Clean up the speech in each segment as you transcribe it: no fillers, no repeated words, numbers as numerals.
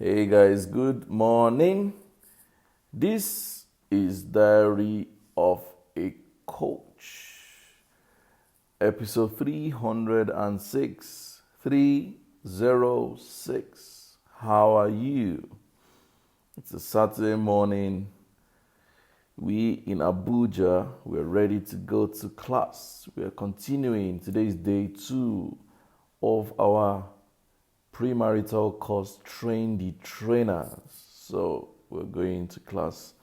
Hey guys, good morning. This is Diary of a Coach, episode 306. 306. How are you? It's a Saturday morning. We in Abuja, we're ready to go to class. We are continuing. Today is day 2 of our premarital course, Train the Trainers. So we're going to class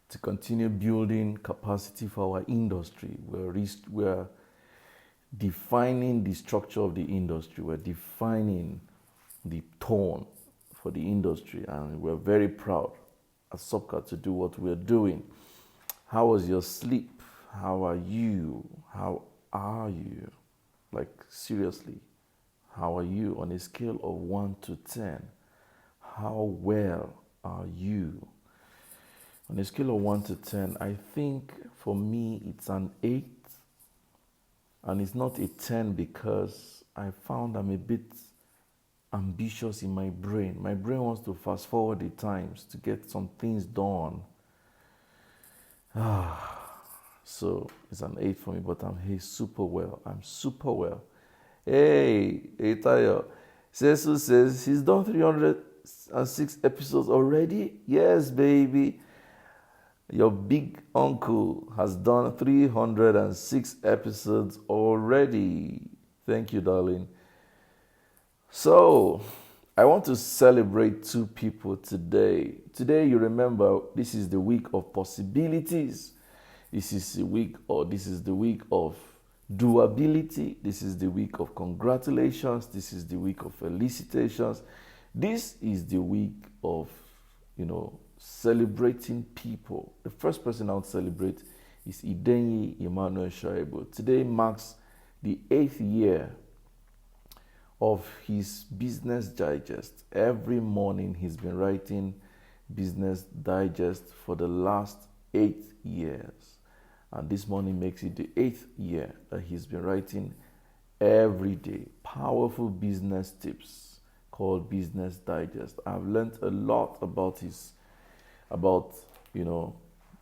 to continue building capacity for our industry. We're defining the structure of the industry. We're defining the tone for the industry, and we're very proud at SUPCA to do what we're doing. How was your sleep? How are you? How are you? Like, seriously, how are you on a scale of 1 to 10? How well are you? On a scale of 1 to 10, I think for me it's an 8. And it's not a 10 because I found I'm a bit ambitious in my brain. My brain wants to fast forward the times to get some things done. So it's an 8 for me, but I'm super well. I'm super well. Hey, Tayo. Cecil says he's done 306 episodes already. Yes, baby. Your big uncle has done 306 episodes already. Thank you, darling. So, I want to celebrate 2 people today. Today, you remember, this is the week of possibilities. This is the week of doability. This is the week of congratulations. This is the week of felicitations. This is the week of, celebrating people. The first person I would celebrate is Idenyi Emmanuel Shaibu. Today marks the 8th year of his Business Digest. Every morning he's been writing Business Digest for the last 8 years. And this morning makes it the 8th year that he's been writing every day powerful business tips called Business Digest. I've learned a lot about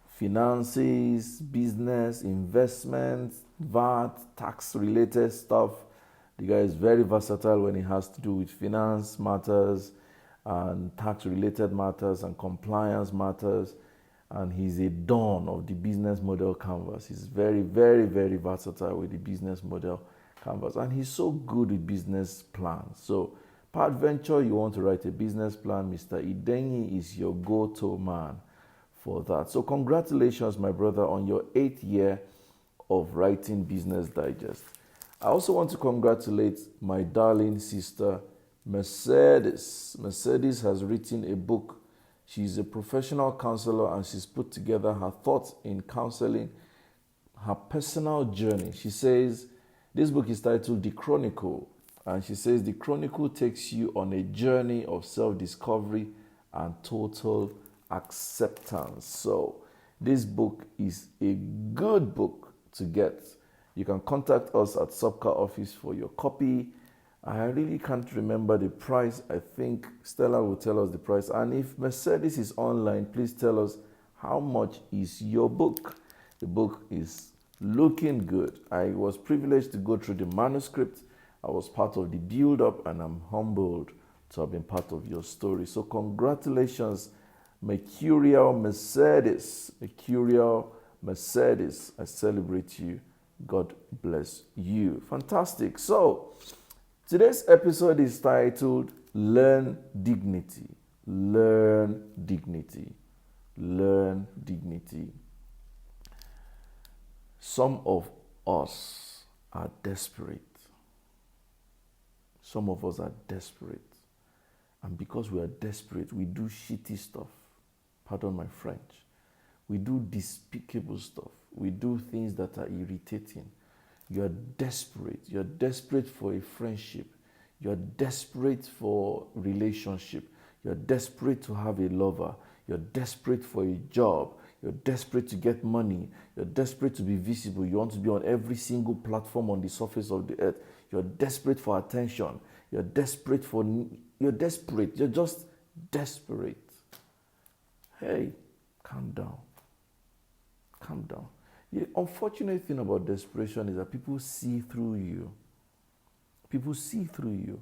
finances, business, investments, VAT, tax-related stuff. The guy is very versatile when it has to do with finance matters and tax-related matters and compliance matters. And he's a dawn of the business model canvas. He's very, very, very versatile with the business model canvas. And he's so good with business plans. So, peradventure, you want to write a business plan, Mr. Idenyi is your go-to man for that. So congratulations, my brother, on your 8th year of writing Business Digest. I also want to congratulate my darling sister, Mercedes. Mercedes has written a book. She's a professional counselor and she's put together her thoughts in counseling, her personal journey. She says, this book is titled The Chronicle. And she says the Chronicle takes you on a journey of self-discovery and total acceptance. So this book is a good book to get. You can contact us at SUPCA office for your copy. I really can't remember the price. I think Stella will tell us the price. And if Mercedes is online, please tell us how much is your book. The book is looking good. I was privileged to go through the manuscript. I was part of the build-up and I'm humbled to have been part of your story. So congratulations, Mercurial Mercedes. Mercurial Mercedes, I celebrate you. God bless you. Fantastic. So today's episode is titled Learn Dignity. Learn Dignity. Learn Dignity. Some of us are desperate. Some of us are desperate. And because we are desperate, we do shitty stuff. Pardon my French. We do despicable stuff. We do things that are irritating. You are desperate. You are desperate for a friendship. You are desperate for a relationship. You are desperate to have a lover. You are desperate for a job. You're desperate to get money. You're desperate to be visible. You want to be on every single platform on the surface of the earth. You're desperate for attention. You're desperate for, you're desperate. You're just desperate. Hey, calm down. Calm down. The unfortunate thing about desperation is that people see through you. People see through you.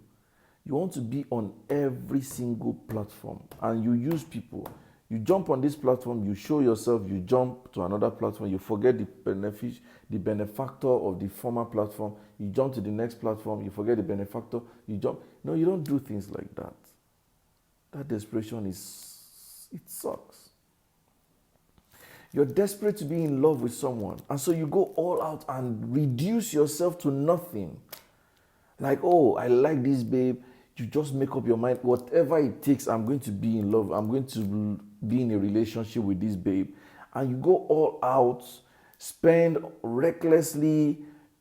You want to be on every single platform and you use people. You jump on this platform, you show yourself, you jump to another platform, you forget the benefactor of the former platform, you jump to the next platform, you forget the benefactor, you jump. No, you don't do things like that. That desperation it sucks. You're desperate to be in love with someone, and so you go all out and reduce yourself to nothing. Like, oh, I like this babe. You just make up your mind, whatever it takes, I'm going to be in love. I'm going to be in a relationship with this babe. And you go all out, spend recklessly.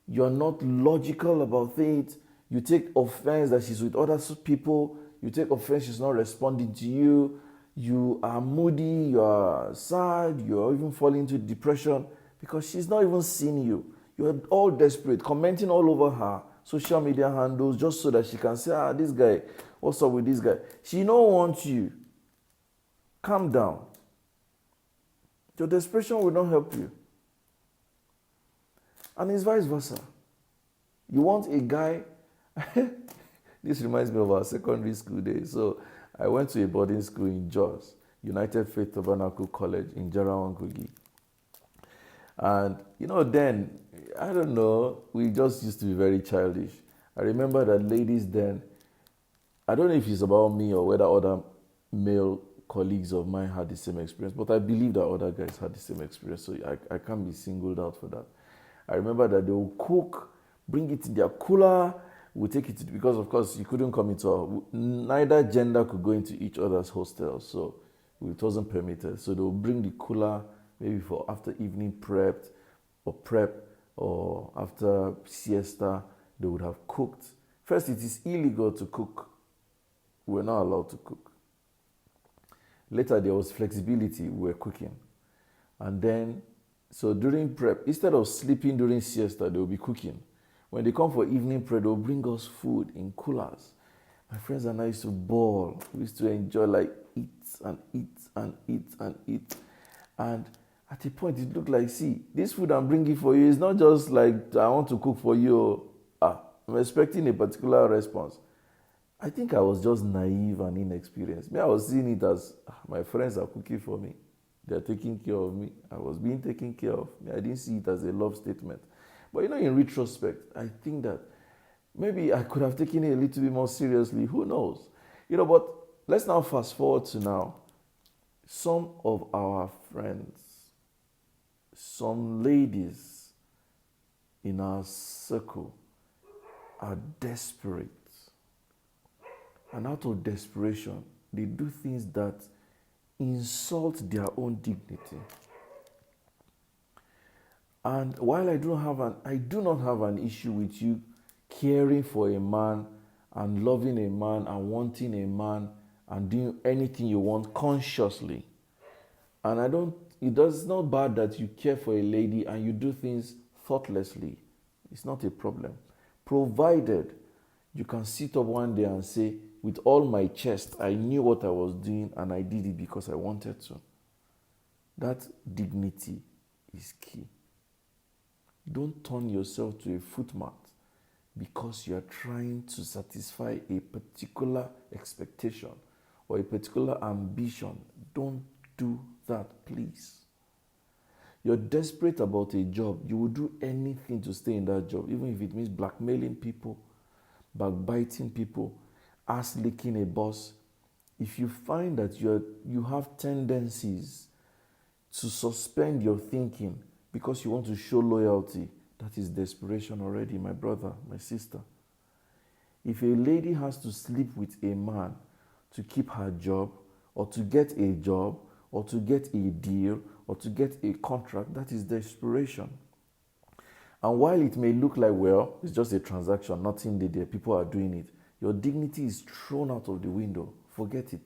You're not logical about it. You take offense that she's with other people. You take offense she's not responding to you. You are moody, you are sad, you are even falling into depression because she's not even seeing you. You're all desperate, commenting all over her social media handles just so that she can say, this guy, what's up with this guy? She don't want you. Calm down. Your desperation will not help you. And it's vice versa. You want a guy, this reminds me of our secondary school days. So I went to a boarding school in Jos, United Faith Tabernacle College in Jarawan Kogi. And, then, I don't know, we just used to be very childish. I remember that ladies then, I don't know if it's about me or whether other male colleagues of mine had the same experience, but I believe that other guys had the same experience, so I can't be singled out for that. I remember that they would cook, bring it in their cooler, we take it, because of course you couldn't come into neither gender could go into each other's hostels, so it wasn't permitted. So they would bring the cooler maybe for after evening prep, or after siesta, they would have cooked. First, it is illegal to cook. We're not allowed to cook. Later, there was flexibility. We were cooking. And then, so during prep, instead of sleeping during siesta, they will be cooking. When they come for evening prep, they'll bring us food in coolers. My friends and I used to ball. We used to enjoy, like, eat and eat and eat and eat. And at a point, it looked like, see, this food I'm bringing for you is not just like, I want to cook for you. I'm expecting a particular response. I think I was just naive and inexperienced. I was seeing it as, my friends are cooking for me. They're taking care of me. I was being taken care of. I didn't see it as a love statement. But in retrospect, I think that maybe I could have taken it a little bit more seriously. Who knows? But let's now fast forward to now. Some of our friends, some ladies in our circle are desperate. And out of desperation, they do things that insult their own dignity. And while I do not have an issue with you caring for a man and loving a man and wanting a man and doing anything you want consciously. And it's not bad that you care for a lady and you do things thoughtlessly. It's not a problem. Provided you can sit up one day and say, with all my chest, I knew what I was doing and I did it because I wanted to. That dignity is key. Don't turn yourself to a footmat because you are trying to satisfy a particular expectation or a particular ambition. Don't do that, please. You're desperate about a job. You will do anything to stay in that job, even if it means blackmailing people, backbiting people, ass licking a boss. If you find that you have tendencies to suspend your thinking because you want to show loyalty, that is desperation already, my brother, my sister. If a lady has to sleep with a man to keep her job, or to get a job, or to get a deal, or to get a contract, that is desperation. And while it may look like, well, it's just a transaction, nothing there, people are doing it, your dignity is thrown out of the window. Forget it.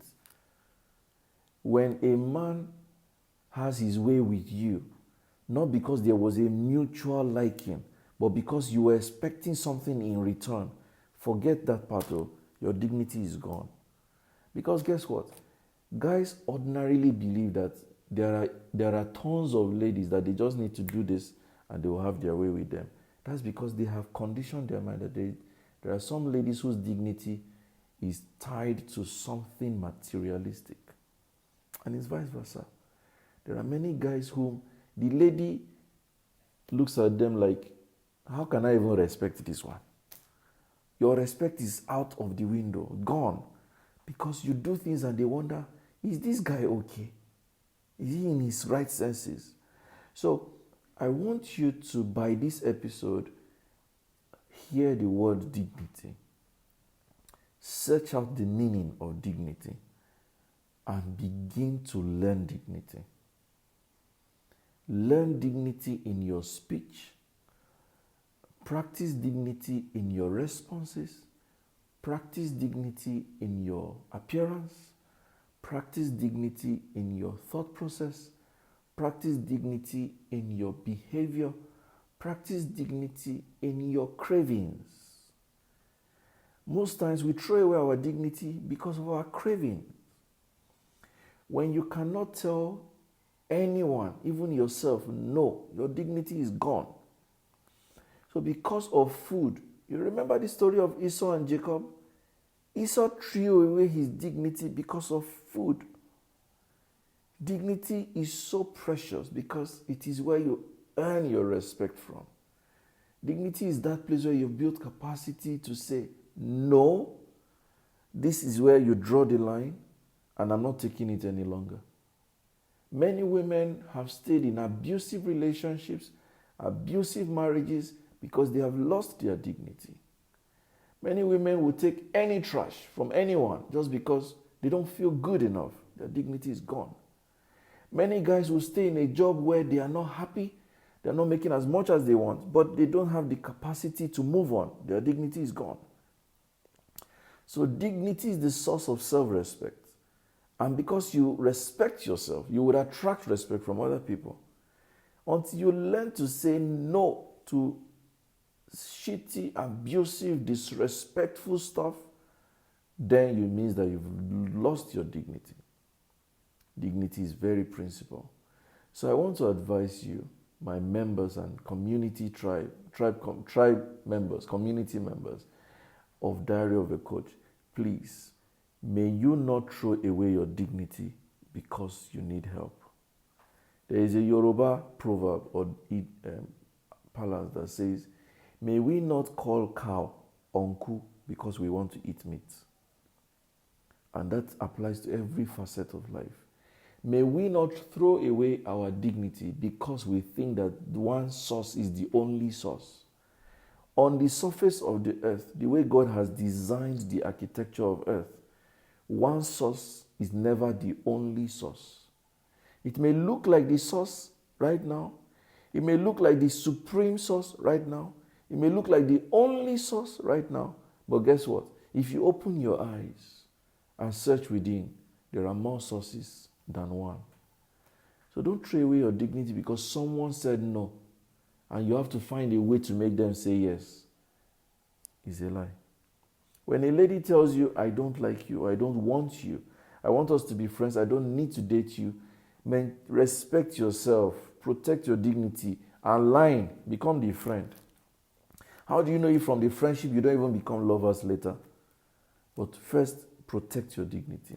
When a man has his way with you, not because there was a mutual liking, but because you were expecting something in return, forget that part of your dignity is gone. Because guess what? Guys ordinarily believe that there are tons of ladies that they just need to do this and they will have their way with them. That's because they have conditioned their mind that there are some ladies whose dignity is tied to something materialistic. And it's vice versa. There are many guys whom the lady looks at them like, how can I even respect this one? Your respect is out of the window, gone. Because you do things and they wonder, is this guy okay? Is he in his right senses? So I want you to, by this episode, hear the word dignity. Search out the meaning of dignity and begin to learn dignity. Learn dignity in your speech. Practice dignity in your responses. Practice dignity in your appearance. Practice dignity in your thought process. Practice dignity in your behavior. Practice dignity in your cravings. Most times we throw away our dignity because of our craving. When you cannot tell anyone, even yourself, no, your dignity is gone. So because of food, you remember the story of Esau and Jacob? Esau threw away his dignity because of food. Dignity is so precious because it is where you earn your respect from. Dignity is that place where you've built capacity to say, no, this is where you draw the line and I'm not taking it any longer. Many women have stayed in abusive relationships, abusive marriages because they have lost their dignity. Many women will take any trash from anyone just because they don't feel good enough. Their dignity is gone. Many guys will stay in a job where they are not happy, they're not making as much as they want, but they don't have the capacity to move on. Their dignity is gone. So dignity is the source of self-respect. And because you respect yourself, you would attract respect from other people. Until you learn to say no to shitty, abusive, disrespectful stuff, then it means that you've lost your dignity. Dignity is very principal. So I want to advise you, my members and community tribe members, community members of Diary of a Coach, please, may you not throw away your dignity because you need help. There is a Yoruba proverb or parlance that says, may we not call cow uncle because we want to eat meat. And that applies to every facet of life. May we not throw away our dignity because we think that one source is the only source. On the surface of the earth, the way God has designed the architecture of earth, one source is never the only source. It may look like the source right now. It may look like the supreme source right now. It may look like the only source right now. But guess what? If you open your eyes and search within, there are more sources than one. So don't throw away your dignity because someone said no and you have to find a way to make them say yes. It's a lie. When a lady tells you, I don't like you, I don't want you, I want us to be friends, I don't need to date you, man, respect yourself, protect your dignity, align, become the friend. How do you know if from the friendship you don't even become lovers later? But first, protect your dignity.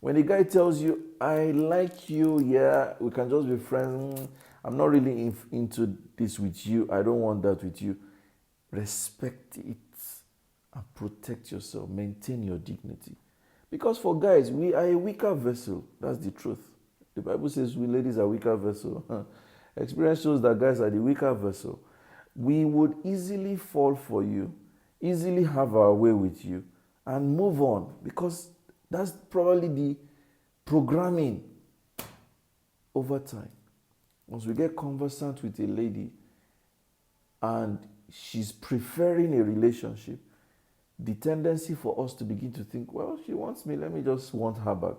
When a guy tells you, I like you, yeah, we can just be friends, I'm not really into this with you, I don't want that with you, respect it and protect yourself, maintain your dignity. Because for guys, we are a weaker vessel, that's the truth. The Bible says we ladies are weaker vessel. Experience shows that guys are the weaker vessel. We would easily fall for you, easily have our way with you, and move on because that's probably the programming over time. Once we get conversant with a lady and she's preferring a relationship, the tendency for us to begin to think, well, she wants me, let me just want her back.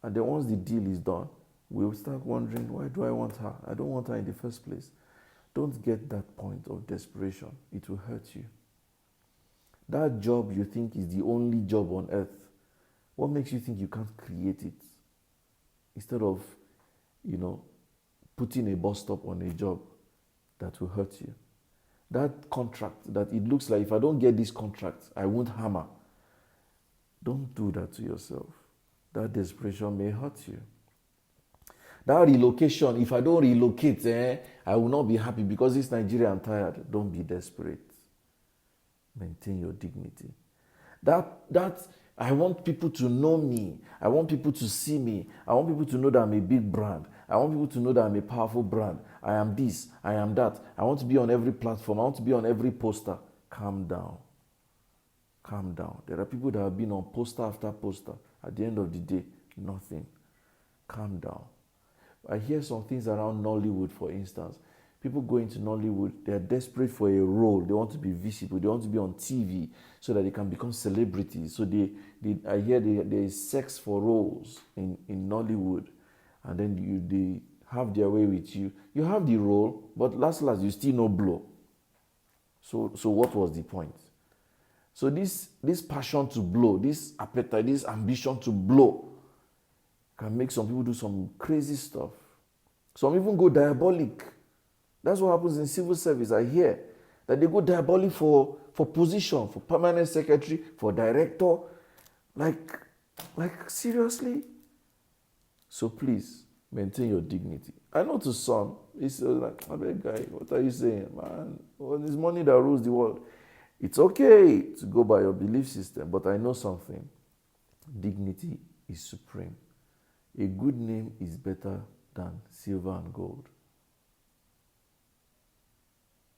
And then once the deal is done, we'll start wondering, why do I want her? I don't want her in the first place. Don't get that point of desperation. It will hurt you. That job you think is the only job on earth, What makes you think you can't create it? Instead of, you know, putting a bus stop on a job that will hurt you. That contract that it looks like if I don't get this contract, I won't hammer. Don't do that to yourself. That desperation may hurt you. That relocation, if I don't relocate, I will not be happy because this Nigeria I'm tired. Don't be desperate. Maintain your dignity. That I want people to know me. I want people to see me. I want people to know that I'm a big brand. I want people to know that I'm a powerful brand. I am this. I am that. I want to be on every platform. I want to be on every poster. Calm down. Calm down. There are people that have been on poster after poster. At the end of the day, nothing. Calm down. I hear some things around Nollywood, for instance. People go into Nollywood, they are desperate for a role. They want to be visible. They want to be on TV so that they can become celebrities. So I hear there is sex for roles in Nollywood. And then they have their way with you. You have the role, but last you still no blow. So what was the point? So this passion to blow, this appetite, this ambition to blow can make some people do some crazy stuff. Some even go diabolic. That's what happens in civil service. I hear that they go diabolic for position, for permanent secretary, for director. Like seriously? So please, maintain your dignity. I know to some, it's like, I beg guy, what are you saying, man? Well, it's money that rules the world. It's okay to go by your belief system, but I know something. Dignity is supreme. A good name is better than silver and gold.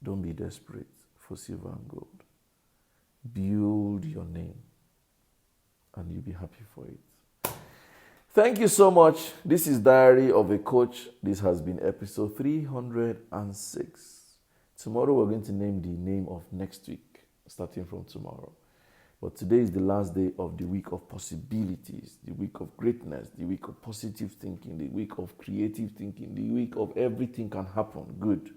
Don't be desperate for silver and gold. Build your name and you'll be happy for it. Thank you so much. This is Diary of a Coach. This has been episode 306. Tomorrow we're going to name the name of next week, starting from tomorrow. But today is the last day of the week of possibilities, the week of greatness, the week of positive thinking, the week of creative thinking, the week of everything can happen good.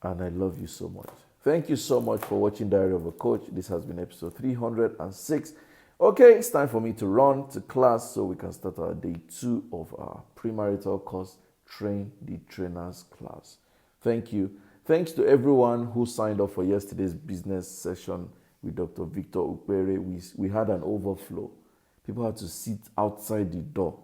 And I love you so much. Thank you so much for watching Diary of a Coach. This has been episode 306. Okay, it's time for me to run to class so we can start our day 2 of our premarital course, Train the Trainers class. Thank you. Thanks to everyone who signed up for yesterday's business session with Dr. Victor Ukpere. We had an overflow. People had to sit outside the door.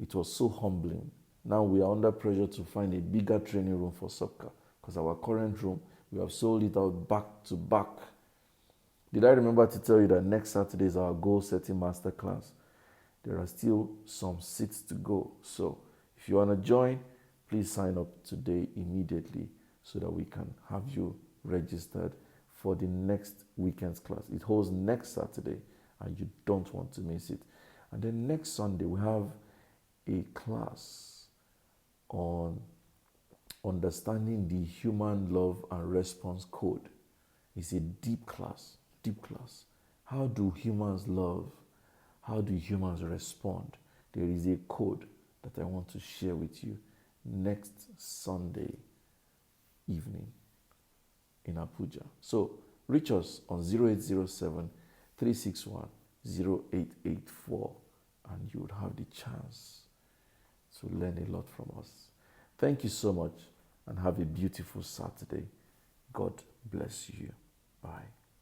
It was so humbling. Now we are under pressure to find a bigger training room for SOPCA because our current room, we have sold it out back to back. Did I remember to tell you that next Saturday is our goal setting masterclass? There are still some seats to go. So if you want to join, please sign up today immediately so that we can have you registered for the next weekend's class. It holds next Saturday and you don't want to miss it. And then next Sunday, we have a class on understanding the human love and response code. It's a deep class. How do humans love? How do humans respond? There is a code that I want to share with you next Sunday evening in Abuja. So reach us on 0807 361 0884 and you would have the chance to learn a lot from us. Thank you so much and have a beautiful Saturday. God bless you. Bye.